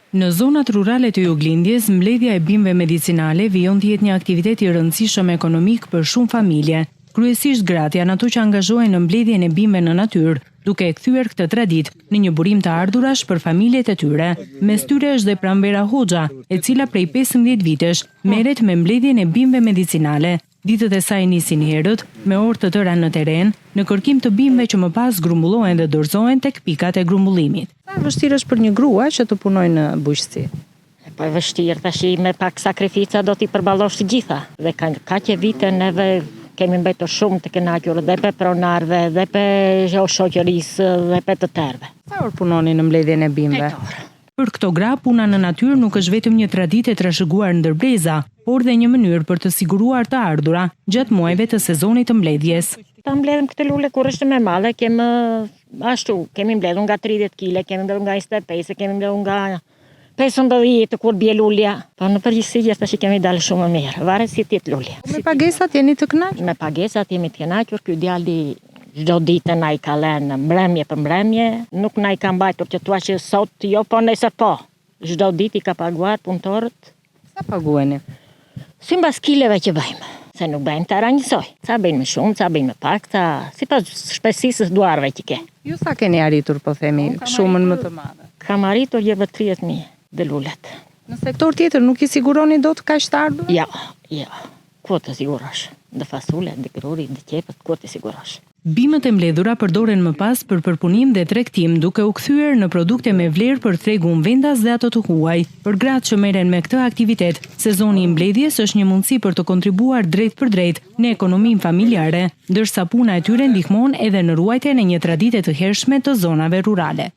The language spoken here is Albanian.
Në zonat rurale të Juglindjes, mbledhja e bimëve medicinale vijon të jetë një aktivitet i rëndësishëm ekonomik për shumë familje. Kryesisht gratë janë ato që angazhohen në mbledhjen e bimëve në natyrë, duke e kthyer këtë traditë në një burim të ardhurash për familjet e tyre. Mes tyre është dhe Pranvera Hoxha, e cila prej 15 vitesh merret me mbledhjen e bimëve medicinale. Ditët e saj nisin herët, me orë të tëra në teren, në kërkim të bimëve që më pas grumbullohen dhe dorëzohen tek pikat e grumbullimit. Sa e vështirë është për një grua që të punojë në bujqësi? Po e vështirë, tash me pak sakrifica do t'i përballosh të gjitha. Dhe kaq vite neve kemi mbetur shumë të kënaqur dhe pe pronarve, dhe pe shoqërisë, dhe pe të tërve. Sa orë punoni në mbledhjen e bimëve? 8 orë. Për këto gra, puna në natyrë nuk është vetëm një traditë e trashëguar ndër breza, por dhe një mënyrë për të siguruar të ardhura gjatë muajve të sezonit të mbledhjes. Ta mbledhëm këtë lule kur është më madhe, kemi mbledhur nga 30 kg, kemi mbledhur nga 25, kemi mbledhur nga 15 kur bie lulja. Po në përgjithësi tash kemi dalë shumë më mirë, varet si ti të lulja. Me pagesat jeni të kënaqur? Me pagesat jemi të kënaqur, ky djali çdo ditë na i ka lënë mbrëmje për mbrëmje, nuk na i ka mbajtur që thua që sot jo po nesër po. Çdo ditë i ka paguar punëtorët. Sa paguheni? Sipas kileve që bëjmë, se nuk bëjmë të ranjësoj. Ca bëjmë më shumë, ca bëjmë më pak, sipas shpesisë së duarve që ke. Ju sa keni arritur, po themi, shumën më të madhe? Kam arritur jepë 30.000 dhe lulet. Në sektor tjetër nuk i siguroni dot kaq të ardhur? Ja. Ku të sigurosh? Dhe fasule, dhe gruri, dhe qepët, ku të sigurosh? Bimët e mbledhura përdoren më pas për përpunim dhe tregtim, duke u kthyer në produkte me vlerë për tregun vendas dhe ato të huaj. Për gratë që merren me këtë aktivitet, sezoni i mbledhjes është një mundësi për të kontribuar drejt për drejt në ekonominë familjare, ndërsa puna e tyre ndihmon edhe në ruajtjen e një tradite të hershme të zonave rurale.